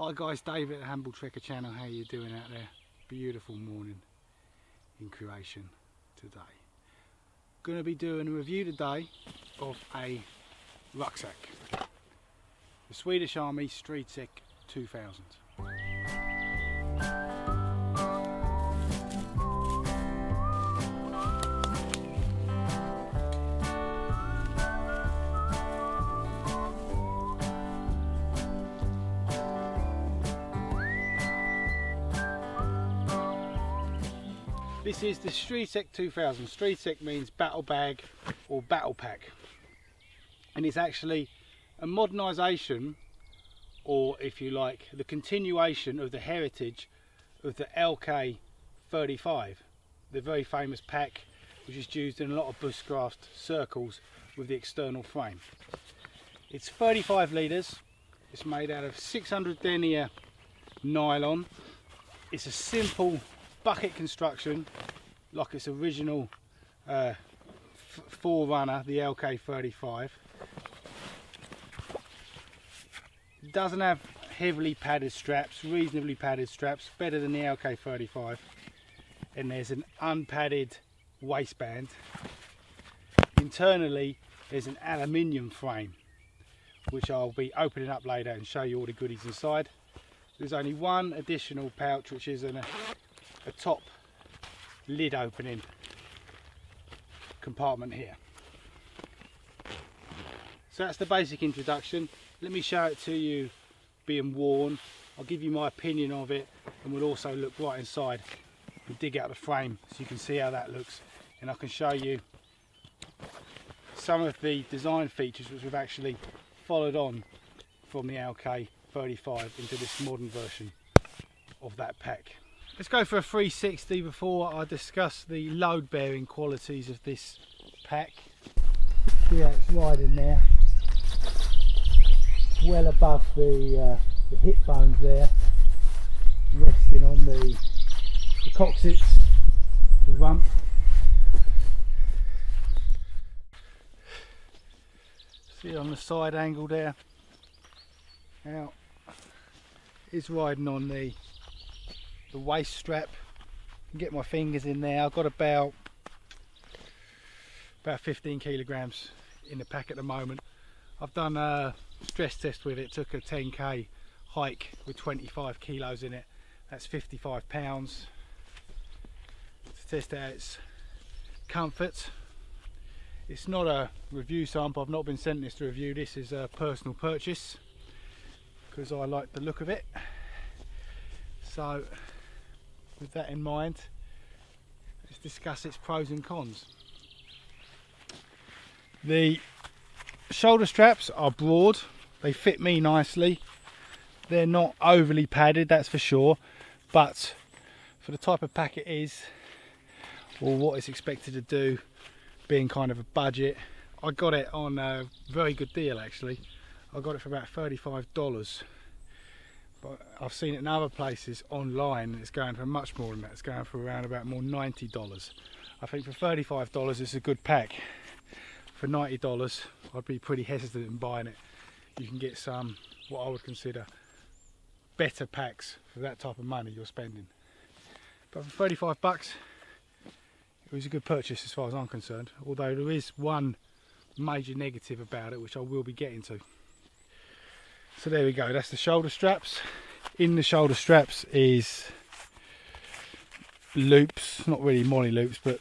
Hi guys, Dave at the HumbleTrekker channel. How you doing out there? Beautiful morning in creation today. Going to be doing a review today of a rucksack, the Swedish Army Stridssäck 2000. This is the Stridssäck 2000. Stridsäck means battle bag or battle pack, and it's actually a modernisation, or if you like, the continuation of the heritage of the LK35, the very famous pack which is used in a lot of bushcraft circles with the external frame. It's 35 litres, it's made out of 600 denier nylon. It's a simple bucket construction like its original forerunner, the LK35. It doesn't have heavily padded straps, reasonably padded straps, better than the LK35, and there's an unpadded waistband. Internally there's an aluminium frame which I'll be opening up later and show you all the goodies inside. There's only one additional pouch, which is a top lid opening compartment here. So that's the basic introduction. Let me show it to you being worn. I'll give you my opinion of it, and we'll also look right inside and dig out the frame so you can see how that looks, and I can show you some of the design features which we've actually followed on from the LK35 into this modern version of that pack. Let's go for a 360 before I discuss the load bearing qualities of this pack. See how it's riding there, well above the hip bones there, resting on the coccyx, the rump. See on the side angle there how it's riding on the waist strap. I can get my fingers in there. I've got about 15 kilograms in the pack at the moment. I've done a stress test with it, took a 10k hike with 25 kilos in it. That's 55 pounds to test out its comfort. It's not a review sample. I've not been sent this to review. This is a personal purchase because I like the look of it. So with that in mind, let's discuss its pros and cons. The shoulder straps are broad, they fit me nicely. They're not overly padded, that's for sure, but for the type of pack it is, or what it's expected to do, being kind of a budget, I got it on a very good deal actually. I got it for about $35. But I've seen it in other places online and it's going for much more than that. It's going for around about more $90. I think for $35 it's a good pack. For $90 I'd be pretty hesitant in buying it. You can get some what I would consider better packs for that type of money you're spending. But for 35 bucks it was a good purchase as far as I'm concerned, although there is one major negative about it which I will be getting to. So there we go, that's the shoulder straps. In the shoulder straps is loops, not really molly loops, but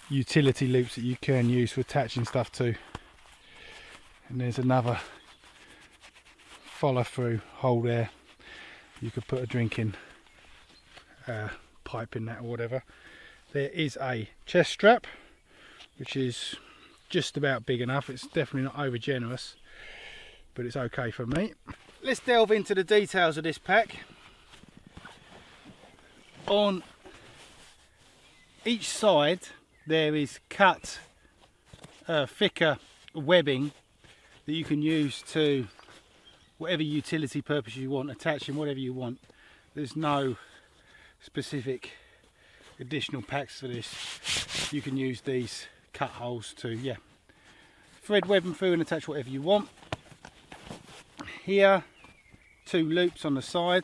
utility loops that you can use for attaching stuff to. And there's another follow through hole there. You could put a drinking pipe in that or whatever. There is a chest strap, which is just about big enough. It's definitely not over generous, but it's okay for me. Let's delve into the details of this pack. On each side there is cut thicker webbing that you can use to whatever utility purpose you want, attaching whatever you want. There's no specific additional packs for this. You can use these cut holes to thread webbing through and attach whatever you want. Here 2 loops on the side.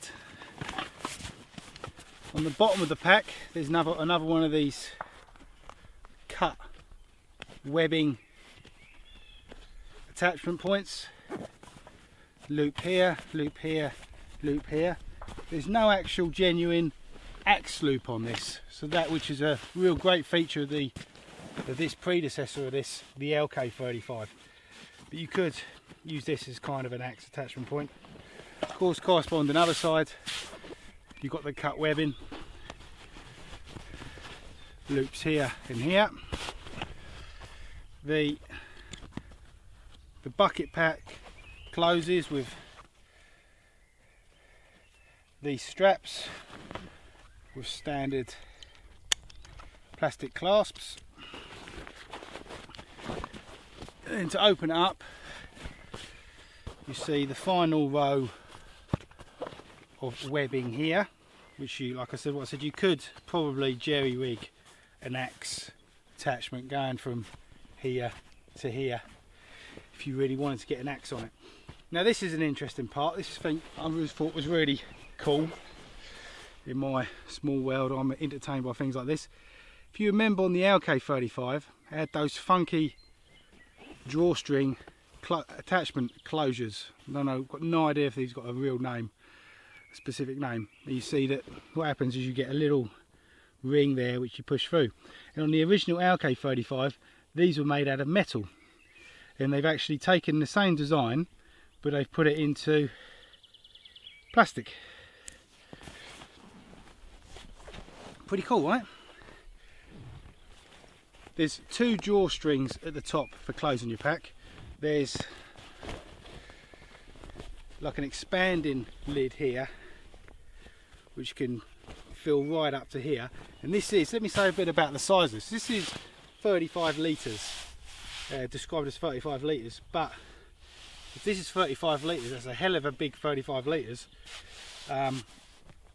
On the bottom of the pack there's another one of these cut webbing attachment points. Loop here, loop here, loop here. There's no actual genuine axe loop on this, so that, which is a real great feature of this predecessor of this, the LK35. But you could use this as kind of an axe attachment point. Of course, corresponding other side, you've got the cut webbing, loops here and here. The bucket pack closes with these straps with standard plastic clasps. And to open it up, you see the final row of webbing here, which you, like I said, you could probably jerry rig an axe attachment going from here to here if you really wanted to get an axe on it. Now this is an interesting part. This thing I always thought was really cool. In my small world, I'm entertained by things like this. If you remember on the LK35, I had those funky drawstring attachment closures. I don't know, got no idea if these got a real name, a specific name. And you see that what happens is you get a little ring there which you push through. And on the original LK35, these were made out of metal. And they've actually taken the same design, but they've put it into plastic. Pretty cool, right? There's 2 drawstrings at the top for closing your pack. There's like an expanding lid here which can fill right up to here, and this is, let me say a bit about the size of this. This is 35 litres, described as 35 litres, but if this is 35 litres, that's a hell of a big 35 litres.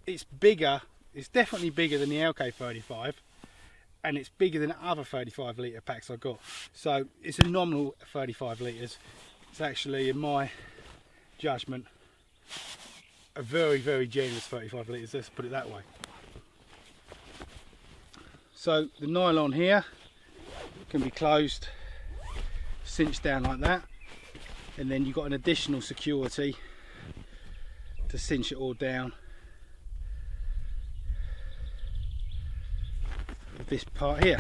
It's bigger, it's definitely bigger than the LK35, and it's bigger than other 35 litre packs I've got. So it's a nominal 35 litres. It's actually, in my judgment, a very, very generous 35 litres, let's put it that way. So the nylon here can be closed, cinched down like that, and then you've got an additional security to cinch it all down with this part here.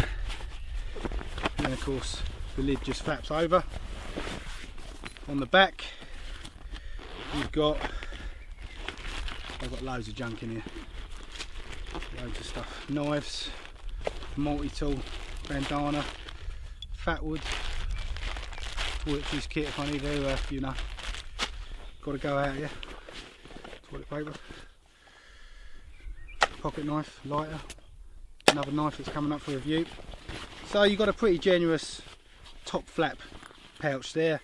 And then of course the lid just flaps over. On the back you've got, I've got loads of junk in here, loads of stuff, knives, multi-tool, bandana, fat wood, toiletries kit if I need to, you know, got to go out here, toilet paper, pocket knife, lighter, another knife that's coming up for review. So you've got a pretty generous top flap pouch there,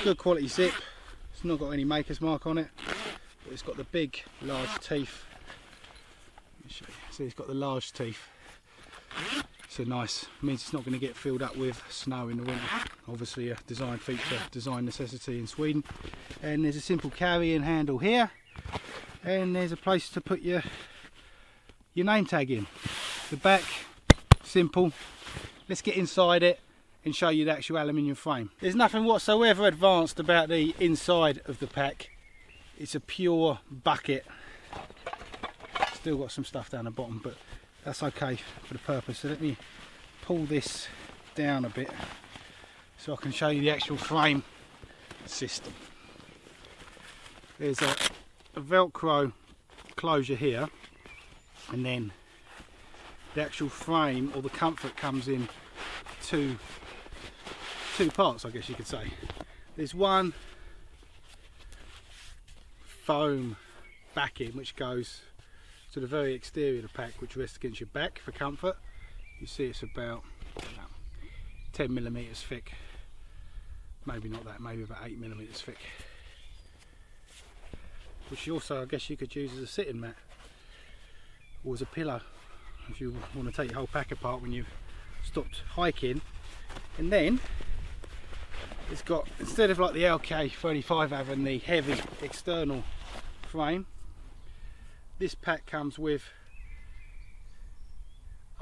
good quality zip. It's not got any maker's mark on it, but it's got the big large teeth. Let me show you. See, it's got the large teeth, so nice. It means it's not going to get filled up with snow in the winter. Obviously a design feature, design necessity in Sweden. And there's a simple carrying handle here, and there's a place to put your name tag in. The back, simple. Let's get inside it and show you the actual aluminium frame. There's nothing whatsoever advanced about the inside of the pack. It's a pure bucket. Still got some stuff down the bottom, but that's okay for the purpose. So let me pull this down a bit so I can show you the actual frame system. There's a Velcro closure here, and then the actual frame, or the comfort, comes in two parts, I guess you could say. There's one foam backing which goes to the very exterior of the pack, which rests against your back for comfort. You see it's about 10mm thick, maybe not that, maybe about 8mm thick, which you also, I guess you could use as a sitting mat or as a pillow if you want to take your whole pack apart when you've stopped hiking. And then it's got, instead of like the LK35 having the heavy external frame. This pack comes with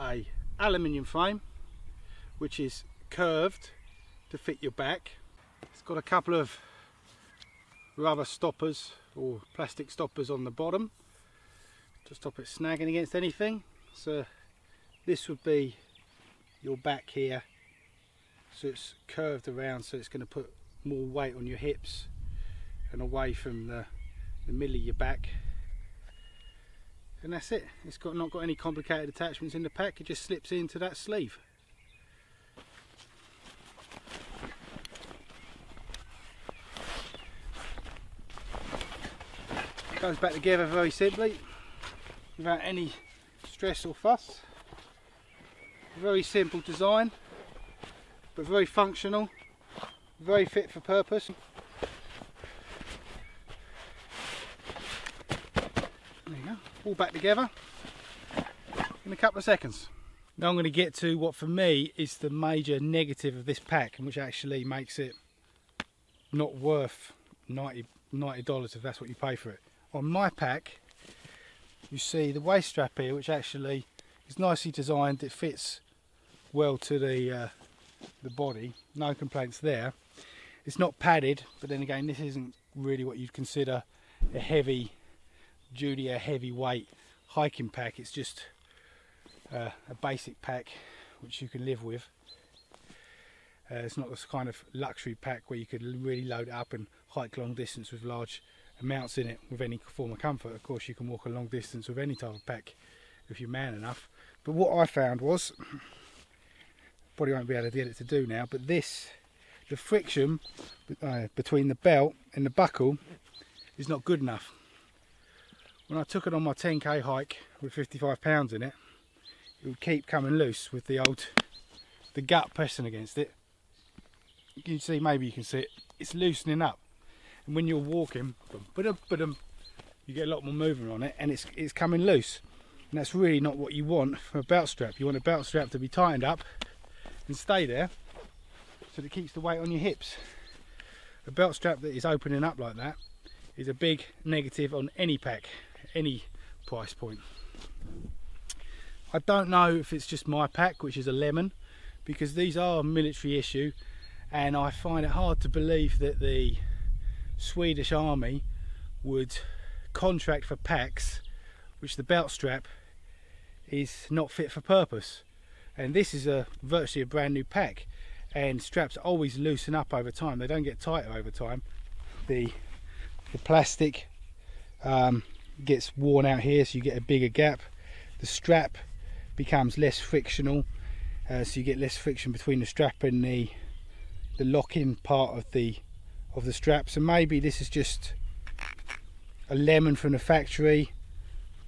a aluminium frame which is curved to fit your back. It's got a couple of rubber stoppers or plastic stoppers on the bottom to stop it snagging against anything. So this would be your back here, so it's curved around, so it's going to put more weight on your hips and away from the middle of your back. And that's it. It's not got any complicated attachments in the pack, it just slips into that sleeve. Goes back together very simply, without any stress or fuss. Very simple design, but very functional, very fit for purpose. There you go, all back together in a couple of seconds. Now I'm going to get to what for me is the major negative of this pack, and which actually makes it not worth $90 if that's what you pay for it. On my pack, you see the waist strap here, which actually is nicely designed. It fits well to the body, no complaints there. It's not padded, but then again, this isn't really what you'd consider a heavy duty, a heavyweight hiking pack. It's just a basic pack which you can live with. It's not this kind of luxury pack where you could really load it up and hike long distance with large amounts in it with any form of comfort. Of course, you can walk a long distance with any type of pack if you're man enough. But what I found was, probably won't be able to get it to do now, but the friction between the belt and the buckle is not good enough. When I took it on my 10k hike with 55 pounds in it, it would keep coming loose with the gut pressing against it. You can see, maybe you can see it, it's loosening up. And when you're walking, you get a lot more movement on it, and it's coming loose. And that's really not what you want from a belt strap. You want a belt strap to be tightened up and stay there, so that it keeps the weight on your hips. A belt strap that is opening up like that is a big negative on any pack, any price point. I don't know if it's just my pack, which is a lemon, because these are military issue, and I find it hard to believe that the Swedish army would contract for packs which the belt strap is not fit for purpose. And this is virtually a brand new pack, and straps always loosen up over time. They don't get tighter over time. The plastic gets worn out here, so you get a bigger gap. The strap becomes less frictional, so you get less friction between the strap and the lock-in part of the strap. So maybe this is just a lemon from the factory,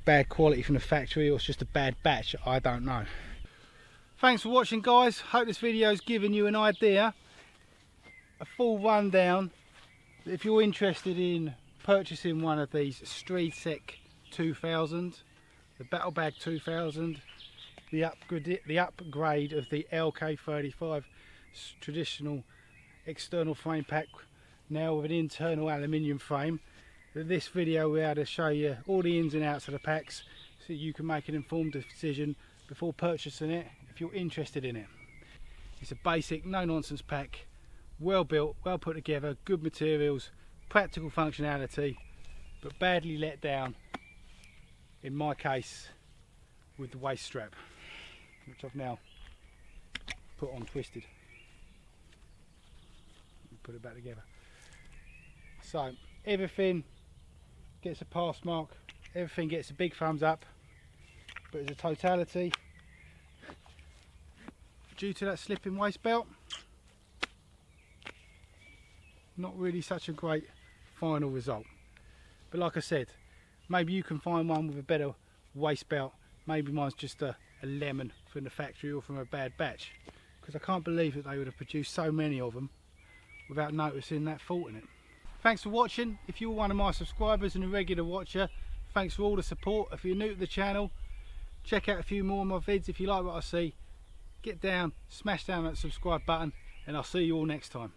bad quality from the factory, or it's just a bad batch. I don't know. Thanks for watching, guys. Hope this video's given you an idea, a full rundown. If you're interested in purchasing one of these Stridssäck 2000, the Battle Bag 2000, the upgrade of the LK35 traditional external frame pack, now with an internal aluminium frame. In this video we're able to show you all the ins and outs of the packs, so you can make an informed decision before purchasing it if you're interested in it. It's a basic, no nonsense pack, well built, well put together, good materials, practical functionality, but badly let down in my case with the waist strap, which I've now put on twisted. Put it back together. So everything gets a pass mark, everything gets a big thumbs up, but as a totality, due to that slipping waist belt, not really such a great final result. But like I said, maybe you can find one with a better waist belt. Maybe mine's just a lemon from the factory or from a bad batch, because I can't believe that they would have produced so many of them without noticing that fault in it. Thanks for watching. If you're one of my subscribers and a regular watcher, thanks for all the support. If you're new to the channel, check out a few more of my vids. If you like what I see, get down, smash down that subscribe button, and I'll see you all next time.